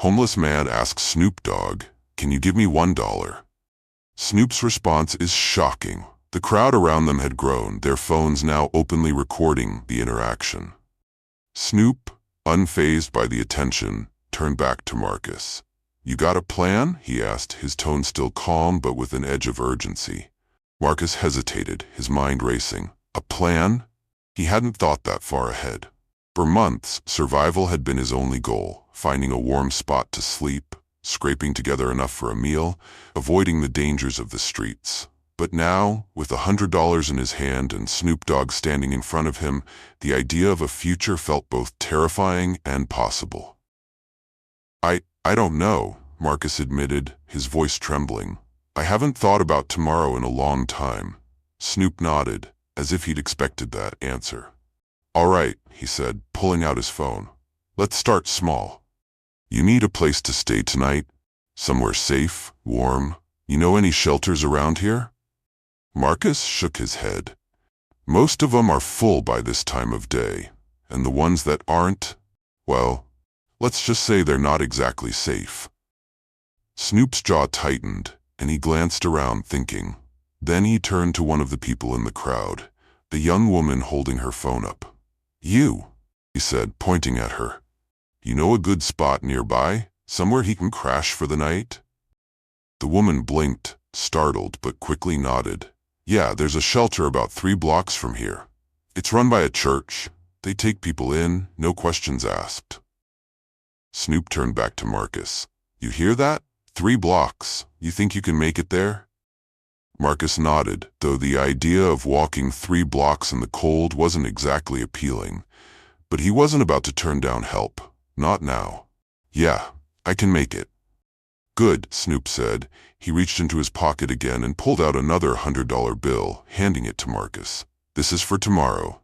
Homeless man asks Snoop Dogg, "Can you give me $1?" Snoop's response is shocking. The crowd around them had grown, their phones now openly recording the interaction. Snoop, unfazed by the attention, turned back to Marcus. "You got a plan?" he asked, his tone still calm but with an edge of urgency. Marcus hesitated, his mind racing. A plan? He hadn't thought that far ahead. For months, survival had been his only goal, finding a warm spot to sleep, scraping together enough for a meal, avoiding the dangers of the streets. But now, with $100 in his hand and Snoop Dogg standing in front of him, the idea of a future felt both terrifying and possible. I don't know," Marcus admitted, his voice trembling. "I haven't thought about tomorrow in a long time." Snoop nodded, as if he'd expected that answer. "All right," he said, pulling out his phone. "Let's start small. You need a place to stay tonight? Somewhere safe, warm? You know any shelters around here?" Marcus shook his head. "Most of them are full by this time of day, and the ones that aren't, well, let's just say they're not exactly safe." Snoop's jaw tightened, and he glanced around thinking. Then he turned to one of the people in the crowd, the young woman holding her phone up. "You," he said, pointing at her. "You know a good spot nearby? Somewhere he can crash for the night?" The woman blinked, startled, but quickly nodded. "Yeah, there's a shelter about 3 blocks from here. It's run by a church. They take people in, no questions asked." Snoop turned back to Marcus. "You hear that? 3 blocks. You think you can make it there?" Marcus nodded, though the idea of walking 3 blocks in the cold wasn't exactly appealing. But he wasn't about to turn down help. Not now. "Yeah, I can make it." "Good," Snoop said. He reached into his pocket again and pulled out another $100 bill, handing it to Marcus. "This is for tomorrow.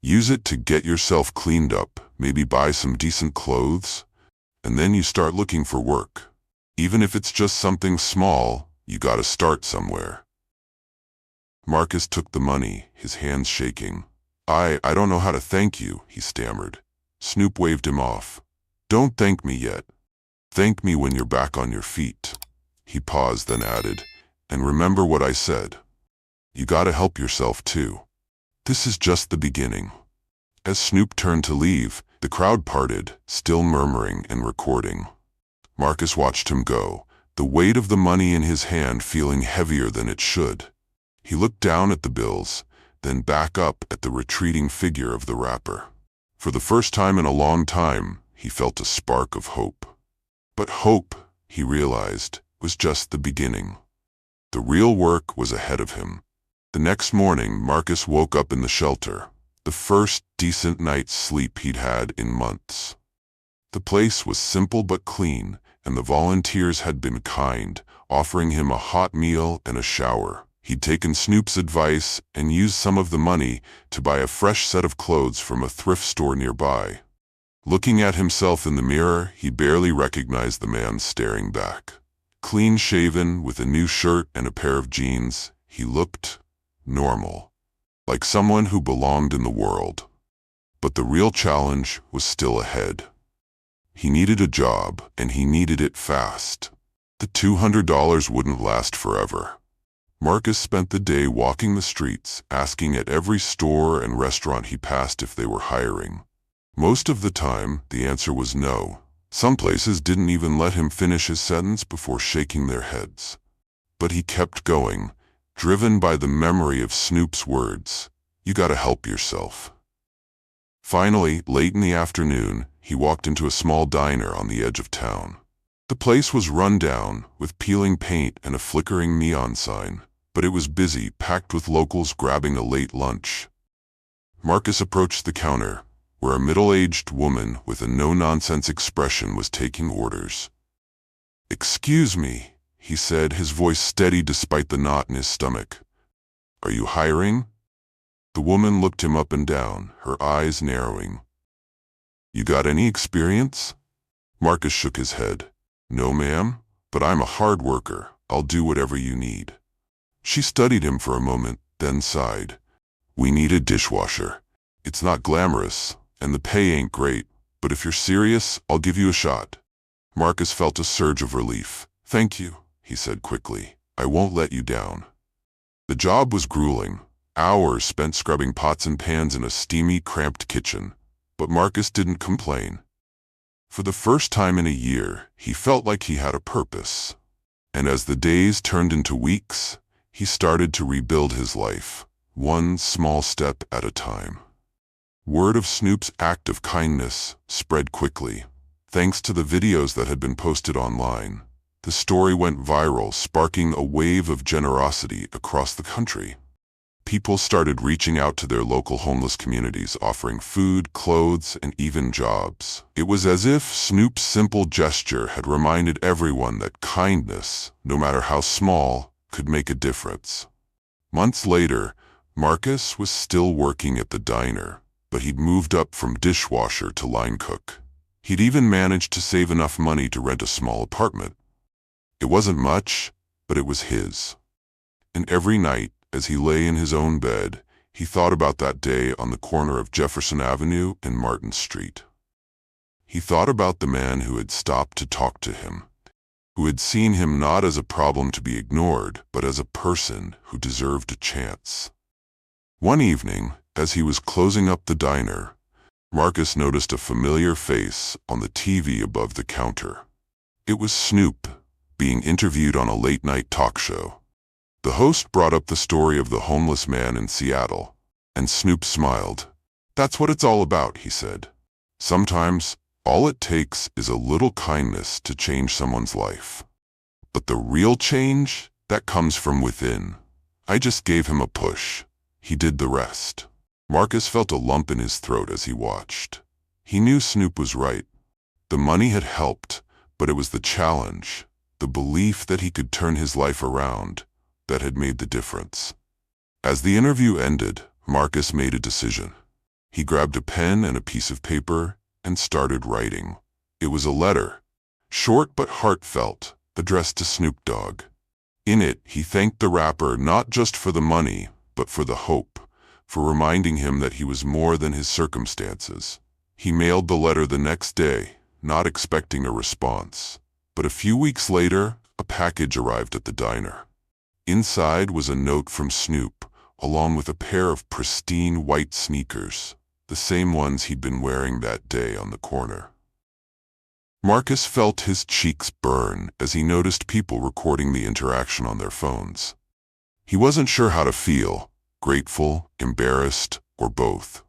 Use it to get yourself cleaned up, maybe buy some decent clothes, and then you start looking for work. Even if it's just something small, you gotta start somewhere." Marcus took the money, his hands shaking. I don't know how to thank you," he stammered. Snoop waved him off. "Don't thank me yet. Thank me when you're back on your feet." He paused, then added, "And remember what I said. You gotta help yourself too. This is just the beginning." As Snoop turned to leave, the crowd parted, still murmuring and recording. Marcus watched him go, the weight of the money in his hand feeling heavier than it should. He looked down at the bills, then back up at the retreating figure of the rapper. For the first time in a long time, he felt a spark of hope. But hope, he realized, was just the beginning. The real work was ahead of him. The next morning, Marcus woke up in the shelter, the first decent night's sleep he'd had in months. The place was simple but clean, and the volunteers had been kind, offering him a hot meal and a shower. He'd taken Snoop's advice and used some of the money to buy a fresh set of clothes from a thrift store nearby. Looking at himself in the mirror, he barely recognized the man staring back. Clean-shaven, with a new shirt and a pair of jeans, he looked normal, like someone who belonged in the world. But the real challenge was still ahead. He needed a job, and he needed it fast. The $200 wouldn't last forever. Marcus spent the day walking the streets, asking at every store and restaurant he passed if they were hiring. Most of the time, the answer was no. Some places didn't even let him finish his sentence before shaking their heads. But he kept going, driven by the memory of Snoop's words, "You gotta help yourself." Finally, late in the afternoon, he walked into a small diner on the edge of town. The place was run down, with peeling paint and a flickering neon sign, but it was busy, packed with locals grabbing a late lunch. Marcus approached the counter, where a middle-aged woman with a no-nonsense expression was taking orders. "Excuse me," he said, his voice steady despite the knot in his stomach. "Are you hiring?" The woman looked him up and down, her eyes narrowing. "You got any experience?" Marcus shook his head. "No, ma'am, but I'm a hard worker. I'll do whatever you need." She studied him for a moment, then sighed. "We need a dishwasher. It's not glamorous, and the pay ain't great, but if you're serious, I'll give you a shot." Marcus felt a surge of relief. "Thank you," he said quickly. "I won't let you down." The job was grueling. Hours spent scrubbing pots and pans in a steamy, cramped kitchen. But Marcus didn't complain. For the first time in a year, he felt like he had a purpose. And as the days turned into weeks, he started to rebuild his life, one small step at a time. Word of Snoop's act of kindness spread quickly. Thanks to the videos that had been posted online, the story went viral, sparking a wave of generosity across the country. People started reaching out to their local homeless communities, offering food, clothes, and even jobs. It was as if Snoop's simple gesture had reminded everyone that kindness, no matter how small, could make a difference. Months later, Marcus was still working at the diner, but he'd moved up from dishwasher to line cook. He'd even managed to save enough money to rent a small apartment. It wasn't much, but it was his. And every night, as he lay in his own bed, he thought about that day on the corner of Jefferson Avenue and Martin Street. He thought about the man who had stopped to talk to him, who had seen him not as a problem to be ignored, but as a person who deserved a chance. One evening, as he was closing up the diner, Marcus noticed a familiar face on the TV above the counter. It was Snoop, being interviewed on a late-night talk show. The host brought up the story of the homeless man in Seattle, and Snoop smiled. "That's what it's all about," he said. "Sometimes, all it takes is a little kindness to change someone's life. But the real change, that comes from within." I just gave him a push. He did the rest. Marcus felt a lump in his throat as he watched. He knew Snoop was right. The money had helped, but it was the challenge, the belief that he could turn his life around, that had made the difference. As the interview ended, Marcus made a decision. He grabbed a pen and a piece of paper and started writing. It was a letter, short but heartfelt, addressed to Snoop Dogg. In it, he thanked the rapper not just for the money, but for the hope, for reminding him that he was more than his circumstances. He mailed the letter the next day, not expecting a response. But a few weeks later, a package arrived at the diner. Inside was a note from Snoop, along with a pair of pristine white sneakers, the same ones he'd been wearing that day on the corner. Marcus felt his cheeks burn as he noticed people recording the interaction on their phones. He wasn't sure how to feel, grateful, embarrassed, or both.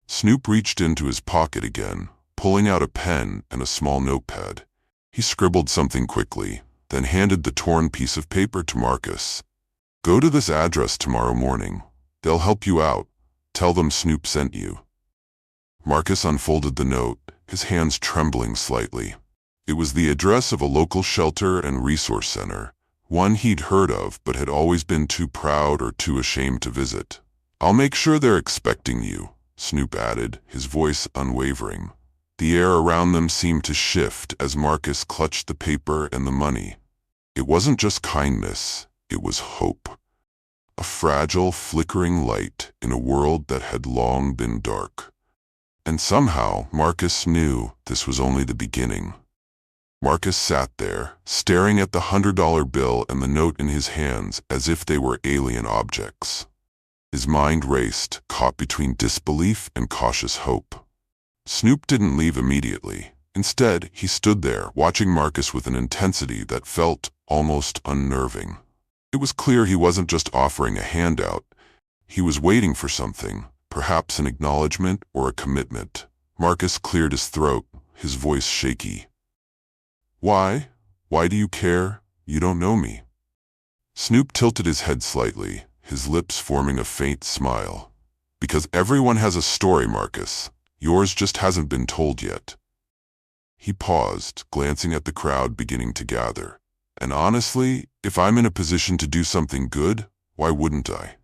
Snoop reached into his pocket again, pulling out a pen and a small notepad. He scribbled something quickly, then handed the torn piece of paper to Marcus. "Go to this address tomorrow morning. They'll help you out. Tell them Snoop sent you." Marcus unfolded the note, his hands trembling slightly. It was the address of a local shelter and resource center, one he'd heard of but had always been too proud or too ashamed to visit. "I'll make sure they're expecting you," Snoop added, his voice unwavering. The air around them seemed to shift as Marcus clutched the paper and the money. It wasn't just kindness, it was hope. A fragile, flickering light in a world that had long been dark. And somehow, Marcus knew this was only the beginning. Marcus sat there, staring at the $100 bill and the note in his hands as if they were alien objects. His mind raced, caught between disbelief and cautious hope. Snoop didn't leave immediately. Instead, he stood there, watching Marcus with an intensity that felt almost unnerving. It was clear he wasn't just offering a handout. He was waiting for something, perhaps an acknowledgement or a commitment. Marcus cleared his throat, his voice shaky. "Why? Why do you care? You don't know me." Snoop tilted his head slightly, his lips forming a faint smile. "Because everyone has a story, Marcus. Yours just hasn't been told yet." He paused, glancing at the crowd beginning to gather. "And honestly, if I'm in a position to do something good, why wouldn't I?"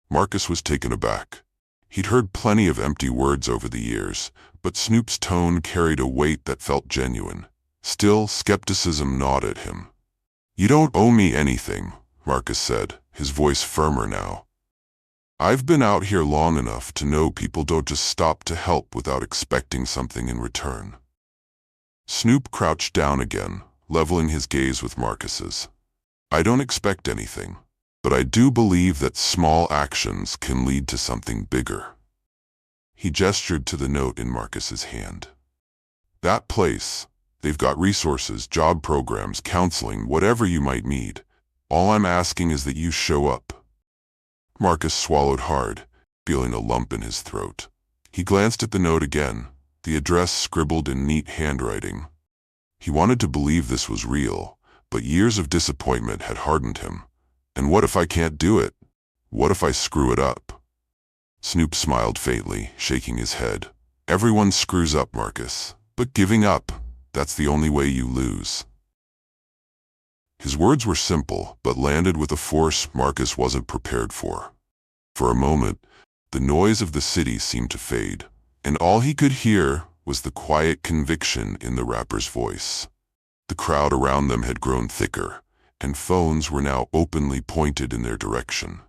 Marcus was taken aback. He'd heard plenty of empty words over the years, but Snoop's tone carried a weight that felt genuine. Still, skepticism gnawed at him. "You don't owe me anything," Marcus said, his voice firmer now. "I've been out here long enough to know people don't just stop to help without expecting something in return." Snoop crouched down again, leveling his gaze with Marcus's. I don't expect anything, but I do believe that small actions can lead to something bigger. He gestured to the note in Marcus's hand. That place, they've got resources, job programs, counseling, whatever you might need. All I'm asking is that you show up. Marcus swallowed hard, feeling a lump in his throat. He glanced at the note again, the address scribbled in neat handwriting. He wanted to believe this was real, but years of disappointment had hardened him. And what if I can't do it? What if I screw it up? Snoop smiled faintly, shaking his head. Everyone screws up, Marcus, but giving up, that's the only way you lose. His words were simple, but landed with a force Marcus wasn't prepared for. For a moment, the noise of the city seemed to fade, and all he could hear was the quiet conviction in the rapper's voice. The crowd around them had grown thicker, and phones were now openly pointed in their direction.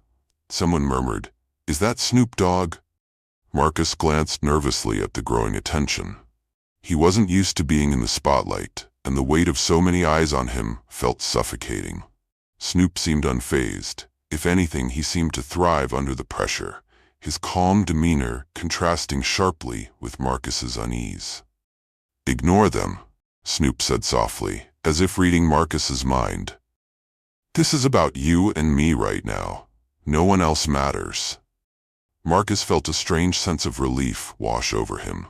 Someone murmured, "Is that Snoop Dogg?" Marcus glanced nervously at the growing attention. He wasn't used to being in the spotlight, and the weight of so many eyes on him felt suffocating. Snoop seemed unfazed. If anything, he seemed to thrive under the pressure, his calm demeanor contrasting sharply with Marcus's unease. "Ignore them," Snoop said softly, as if reading Marcus's mind. "This is about you and me right now. No one else matters." Marcus felt a strange sense of relief wash over him.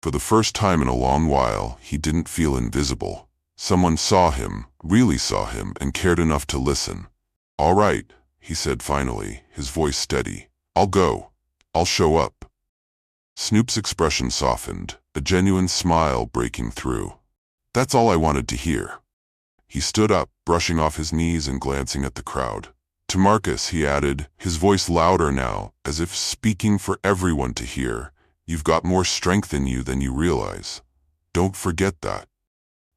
For the first time in a long while, he didn't feel invisible. Someone saw him, really saw him, and cared enough to listen. "All right," he said finally, his voice steady. "I'll go. I'll show up." Snoop's expression softened, a genuine smile breaking through. "That's all I wanted to hear." He stood up, brushing off his knees and glancing at the crowd. To Marcus, he added, his voice louder now, as if speaking for everyone to hear, "You've got more strength in you than you realize. Don't forget that."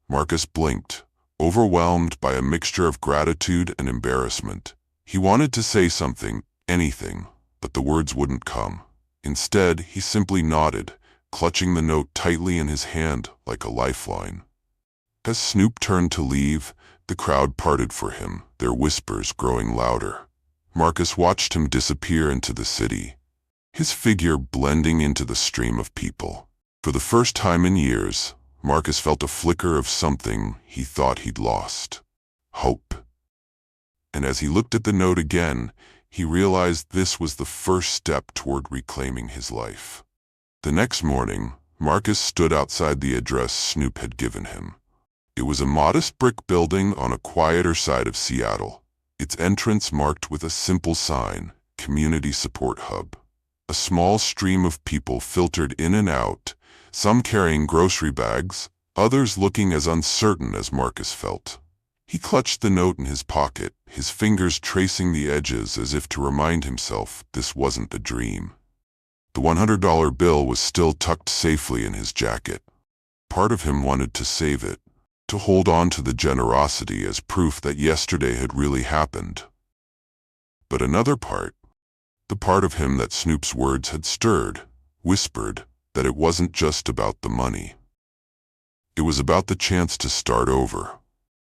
Marcus blinked, overwhelmed by a mixture of gratitude and embarrassment. He wanted to say something, anything, but the words wouldn't come. Instead, he simply nodded, clutching the note tightly in his hand like a lifeline. As Snoop turned to leave, the crowd parted for him, their whispers growing louder. Marcus watched him disappear into the city, his figure blending into the stream of people. For the first time in years, Marcus felt a flicker of something he thought he'd lost: hope. And as he looked at the note again, he realized this was the first step toward reclaiming his life. The next morning, Marcus stood outside the address Snoop had given him. It was a modest brick building on a quieter side of Seattle, its entrance marked with a simple sign, Community Support Hub. A small stream of people filtered in and out, some carrying grocery bags, others looking as uncertain as Marcus felt. He clutched the note in his pocket, his fingers tracing the edges as if to remind himself this wasn't a dream. The $100 bill was still tucked safely in his jacket. Part of him wanted to save it, to hold on to the generosity as proof that yesterday had really happened. But another part, the part of him that Snoop's words had stirred, whispered that it wasn't just about the money. It was about the chance to start over.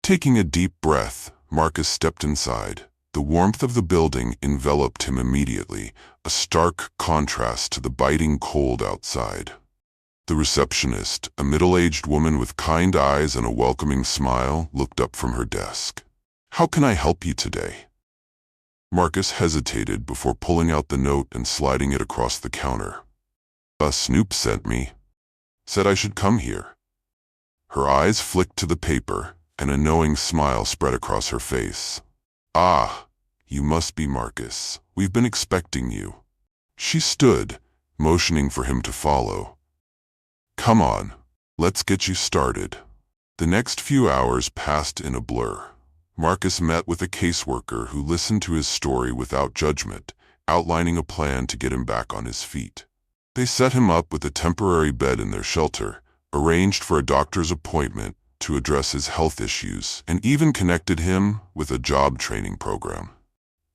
Taking a deep breath, Marcus stepped inside. The warmth of the building enveloped him immediately, a stark contrast to the biting cold outside. The receptionist, a middle-aged woman with kind eyes and a welcoming smile, looked up from her desk. "How can I help you today?" Marcus hesitated before pulling out the note and sliding it across the counter. "Snoop sent me. Said I should come here." Her eyes flicked to the paper, and a knowing smile spread across her face. "Ah, you must be Marcus. We've been expecting you." She stood, motioning for him to follow. "Come on, let's get you started." The next few hours passed in a blur. Marcus met with a caseworker who listened to his story without judgment, outlining a plan to get him back on his feet. They set him up with a temporary bed in their shelter, arranged for a doctor's appointment to address his health issues, and even connected him with a job training program.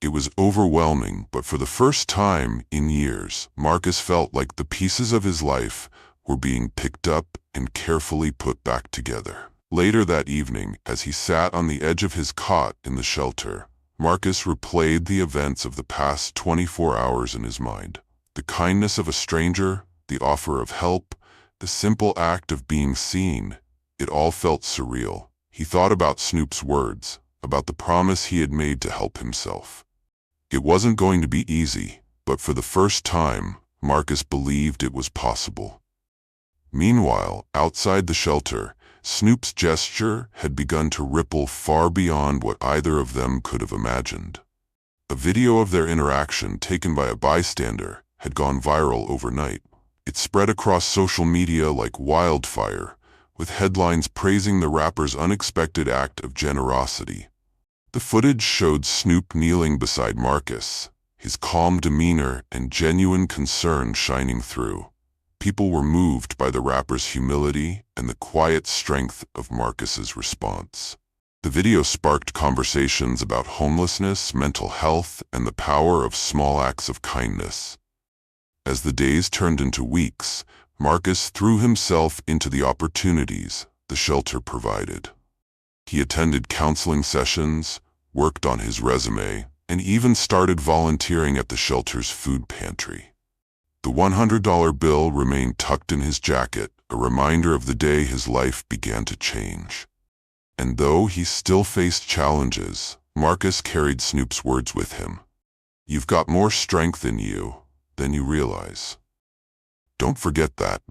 It was overwhelming, but for the first time in years, Marcus felt like the pieces of his life were being picked up and carefully put back together. Later that evening, as he sat on the edge of his cot in the shelter, Marcus replayed the events of the past 24 hours in his mind. The kindness of a stranger, the offer of help, the simple act of being seen, it all felt surreal. He thought about Snoop's words, about the promise he had made to help himself. It wasn't going to be easy, but for the first time, Marcus believed it was possible. Meanwhile, outside the shelter, Snoop's gesture had begun to ripple far beyond what either of them could have imagined. A video of their interaction taken by a bystander had gone viral overnight. It spread across social media like wildfire, with headlines praising the rapper's unexpected act of generosity. The footage showed Snoop kneeling beside Marcus, his calm demeanor and genuine concern shining through. People were moved by the rapper's humility and the quiet strength of Marcus's response. The video sparked conversations about homelessness, mental health, and the power of small acts of kindness. As the days turned into weeks, Marcus threw himself into the opportunities the shelter provided. He attended counseling sessions, worked on his resume, and even started volunteering at the shelter's food pantry. The $100 bill remained tucked in his jacket, a reminder of the day his life began to change. And though he still faced challenges, Marcus carried Snoop's words with him. "You've got more strength in you than you realize. Don't forget that."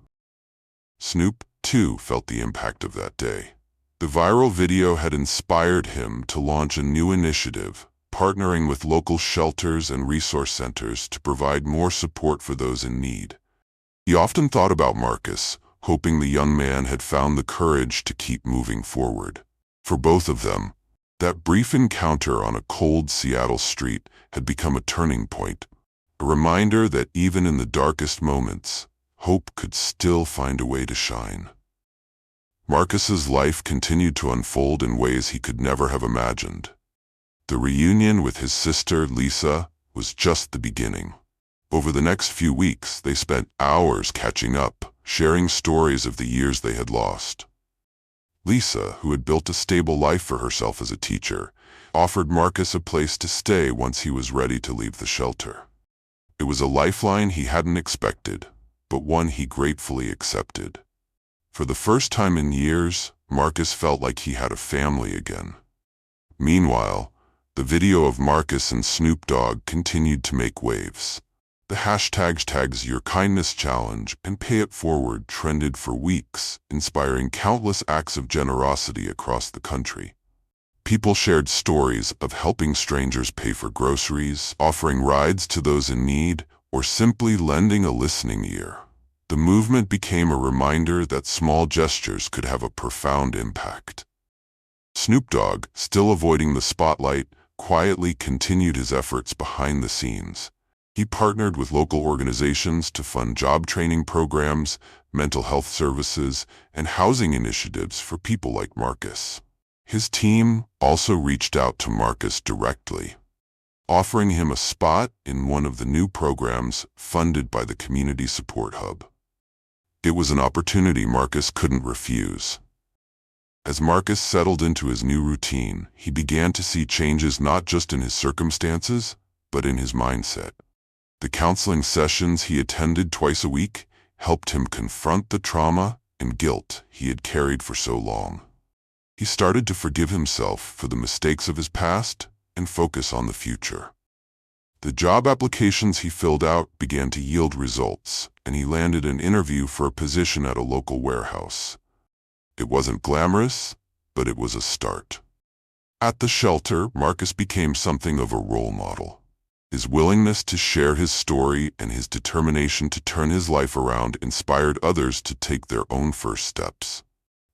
Snoop, too, felt the impact of that day. The viral video had inspired him to launch a new initiative, partnering with local shelters and resource centers to provide more support for those in need. He often thought about Marcus, hoping the young man had found the courage to keep moving forward. For both of them, that brief encounter on a cold Seattle street had become a turning point, a reminder that even in the darkest moments, hope could still find a way to shine. Marcus's life continued to unfold in ways he could never have imagined. The reunion with his sister, Lisa, was just the beginning. Over the next few weeks, they spent hours catching up, sharing stories of the years they had lost. Lisa, who had built a stable life for herself as a teacher, offered Marcus a place to stay once he was ready to leave the shelter. It was a lifeline he hadn't expected, but one he gratefully accepted. For the first time in years, Marcus felt like he had a family again. Meanwhile, the video of Marcus and Snoop Dogg continued to make waves. The hashtags Your Kindness Challenge and Pay It Forward trended for weeks, inspiring countless acts of generosity across the country. People shared stories of helping strangers pay for groceries, offering rides to those in need, or simply lending a listening ear. The movement became a reminder that small gestures could have a profound impact. Snoop Dogg, still avoiding the spotlight, quietly continued his efforts behind the scenes. He partnered with local organizations to fund job training programs, mental health services, and housing initiatives for people like Marcus. His team also reached out to Marcus directly, offering him a spot in one of the new programs funded by the Community Support Hub. It was an opportunity Marcus couldn't refuse. As Marcus settled into his new routine, he began to see changes not just in his circumstances, but in his mindset. The counseling sessions he attended twice a week helped him confront the trauma and guilt he had carried for so long. He started to forgive himself for the mistakes of his past and focus on the future. The job applications he filled out began to yield results, and he landed an interview for a position at a local warehouse. It wasn't glamorous, but it was a start. At the shelter, Marcus became something of a role model. His willingness to share his story and his determination to turn his life around inspired others to take their own first steps.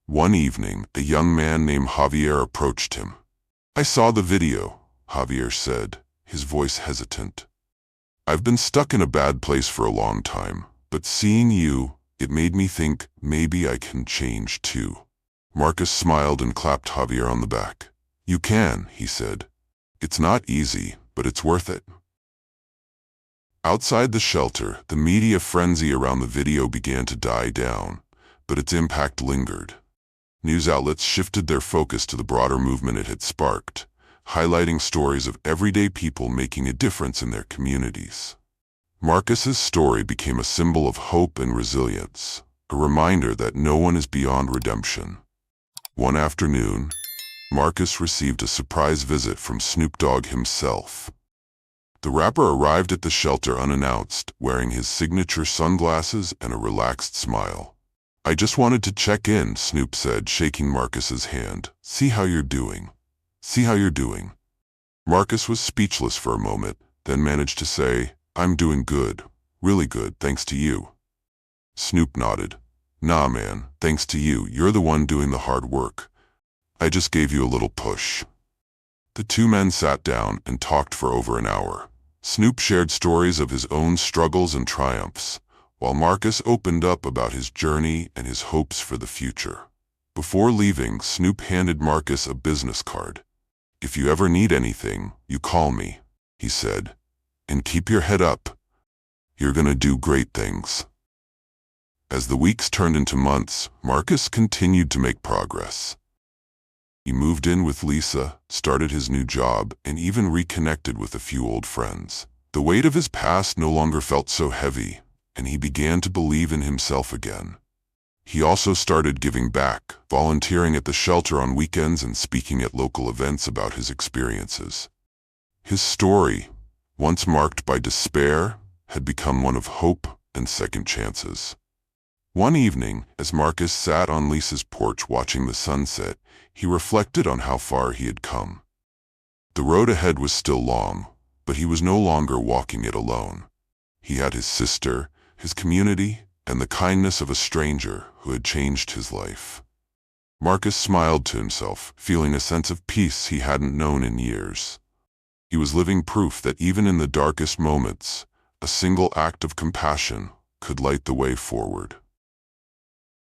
One evening, a young man named Javier approached him. "I saw the video," Javier said, his voice hesitant. "I've been stuck in a bad place for a long time, but seeing you, it made me think maybe I can change too." Marcus smiled and clapped Javier on the back. "You can," he said. "It's not easy, but it's worth it." Outside the shelter, the media frenzy around the video began to die down, but its impact lingered. News outlets shifted their focus to the broader movement it had sparked, highlighting stories of everyday people making a difference in their communities. Marcus's story became a symbol of hope and resilience, a reminder that no one is beyond redemption. One afternoon, Marcus received a surprise visit from Snoop Dogg himself. The rapper arrived at the shelter unannounced, wearing his signature sunglasses and a relaxed smile. "I just wanted to check in," Snoop said, shaking Marcus's hand. "See how you're doing. See how you're doing." Marcus was speechless for a moment, then managed to say, "I'm doing good. Really good, thanks to you." Snoop nodded. "Nah, man, thanks to you. You're the one doing the hard work. I just gave you a little push." The two men sat down and talked for over an hour. Snoop shared stories of his own struggles and triumphs, while Marcus opened up about his journey and his hopes for the future. Before leaving, Snoop handed Marcus a business card. "If you ever need anything, you call me," he said. "And keep your head up. You're gonna do great things." As the weeks turned into months, Marcus continued to make progress. He moved in with Lisa, started his new job, and even reconnected with a few old friends. The weight of his past no longer felt so heavy, and he began to believe in himself again. He also started giving back, volunteering at the shelter on weekends and speaking at local events about his experiences. His story, once marked by despair, had become one of hope and second chances. One evening, as Marcus sat on Lisa's porch watching the sunset, he reflected on how far he had come. The road ahead was still long, but he was no longer walking it alone. He had his sister, his community, and the kindness of a stranger who had changed his life. Marcus smiled to himself, feeling a sense of peace he hadn't known in years. He was living proof that even in the darkest moments, a single act of compassion could light the way forward.